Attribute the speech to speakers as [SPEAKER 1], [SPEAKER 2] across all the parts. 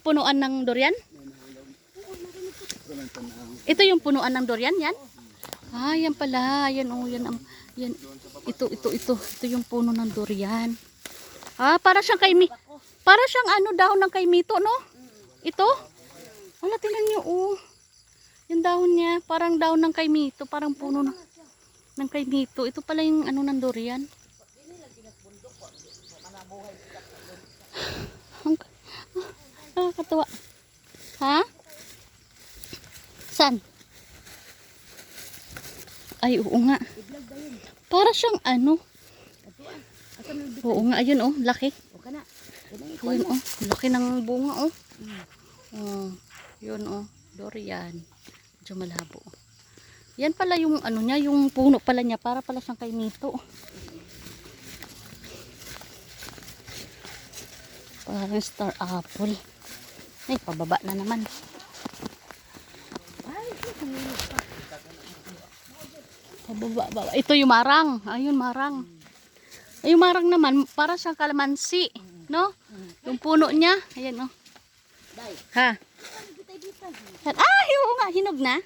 [SPEAKER 1] punuan ng durian? Ito yung punuan ng durian, yan? Ah, yan pala. Yan, oh, yan. Yan. Ito yung puno ng durian. Ah, para siyang para siyang ano, dahon ng kaimito, no? Ito? Wala, tingnan nyo, oh. Yung dahon niya, parang dahon ng kaimito, parang puno ng kaimito. Ito pala yung ano ng durian. Nakakatuwa. Ha? Saan? Ay, oo nga. Para siyang ano. Oo nga, ayun oh, laki. Ayun oh, laki ng bunga oh. Oh, yun oh, durian. Medyo malabo. Yan pala yung ano niya, yung puno pala niya, para pala siyang kaimito. Parang star apple. Ay, pababa na naman. Pababa. Ito yung marang. Ayun, marang. Ay, yung marang naman, para siyang kalamansi. No? Yung puno niya. Ayan, oh. Ha? Ah, oo nga. Hinog na?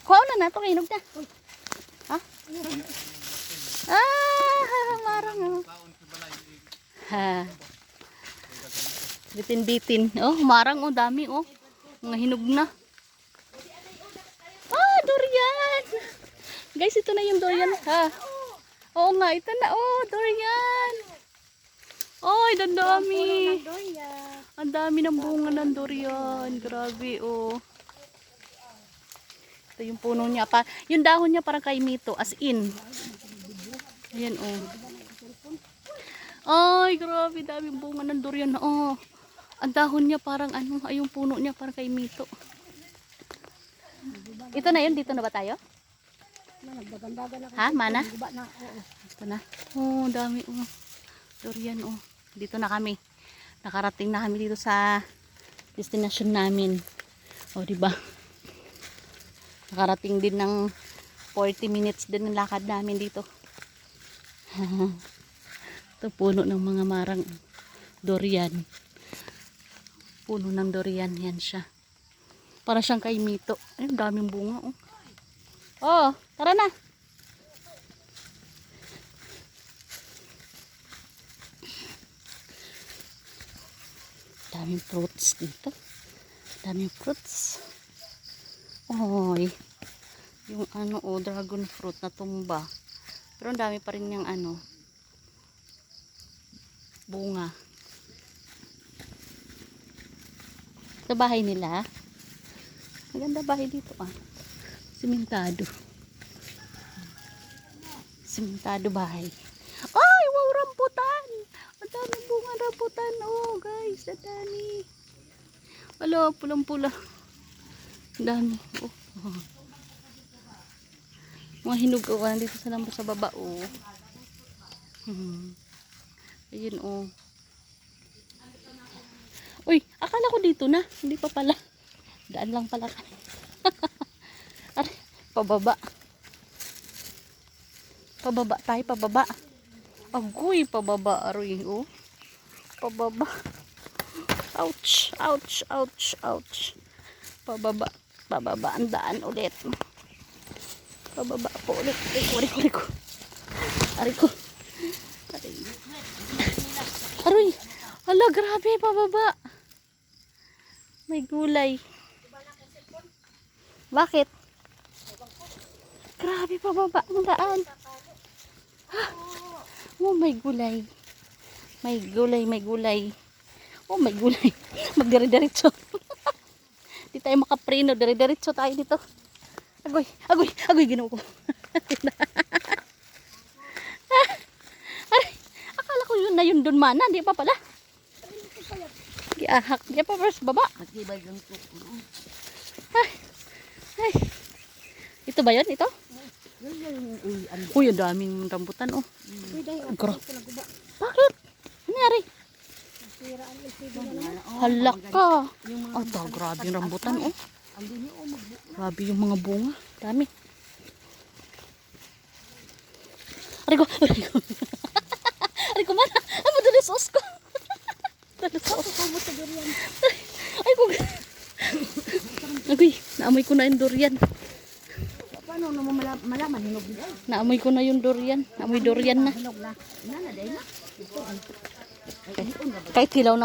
[SPEAKER 1] Kuha na ito. Hinog na. Ha? Ah, marang, oh. Ha. Bitin-bitin. Oh, marang, oh. Dami, oh. Mga hinog na. Ah, durian. Guys, ito na yung durian. Ha? Oo nga, ito na. Oh, durian. Oy, dandami. Ang dami ng bunga ng durian. Grabe, oh. Ito yung puno niya. Yung dahon niya parang kaimito. As in. Ayan, oh. Ay, grabe. Daming bunga ng durian. Oh. Ang dahon niya parang ano. Ay, yung puno niya parang kaimito. Ito na yun. Dito na ba tayo? Ha? Mana? Ito na. Oh, dami. Oh. Durian, oh. Dito na kami. Nakarating na kami dito sa destination namin. Oh, diba? Nakarating din ng 40 minutes din ng lakad namin dito. Ito, puno ng mga marang durian. Puno ng durian. Yan siya. Para siyang kaimito. Ay, daming bunga, oh. Oh, tara na. Daming fruits dito. Daming fruits. Oy. Yung ano, oh, dragon fruit na tumba. Pero ang dami pa rin yung ano, bunga. Sa bahay nila. Maganda bahay dito, ah. Simentado. Simentado bahay. Ay, wow, rambutan. Ang dami bunga rambutan. Oh, guys, ang dami. Wala, pulang-pula. Ang dami. Oh. Oh. Mga hinog, oh. Nandito sa lambo sa baba, oh. Ayun, oh. Uy, akala ko dito na. Hindi pa pala. Daan lang pala kami. Aray, pababa. Pababa tayo, pababa. Agoy, pababa, aroy, oh. Pababa. Ouch, ouch, ouch, ouch. Pababa, pababa ang daan ulit. Pababa po ulit. Ariko. Ariko. Aroy. Hala, grabe, pababa. May gulay. Bakit? Grabe, pababa ang daan. Oh, may gulay. May gulay, may gulay. Oh, may gulay. Magdiri-diretso. Di tayo makapreno. Diri-diretso tayo dito. Agoy, agoy, agoy, ginawa ko. Aray, akala ko yun na yun dun mana. Di pa pala. Giahak. Di pa first baba. Ay, ay. Ito ba yun? Ito? Uy, ang daming rambutan, oh. Bakit? Ano nangyari? Halak ka. Ito, grabe yung rambutan, oh. Grabe yung mga bunga. Dami. Arigo. Arigo mana. Ang madulis os ko.
[SPEAKER 2] Kumot sa durian.
[SPEAKER 1] Ay, kung... Agoy, naamoy ko na yung durian.
[SPEAKER 2] Paano naman malaman hinog nila?
[SPEAKER 1] Naamoy ko na yung durian. Naamoy durian na.
[SPEAKER 2] Hinog na. Ina na dahil na.
[SPEAKER 1] Kahit kilaw na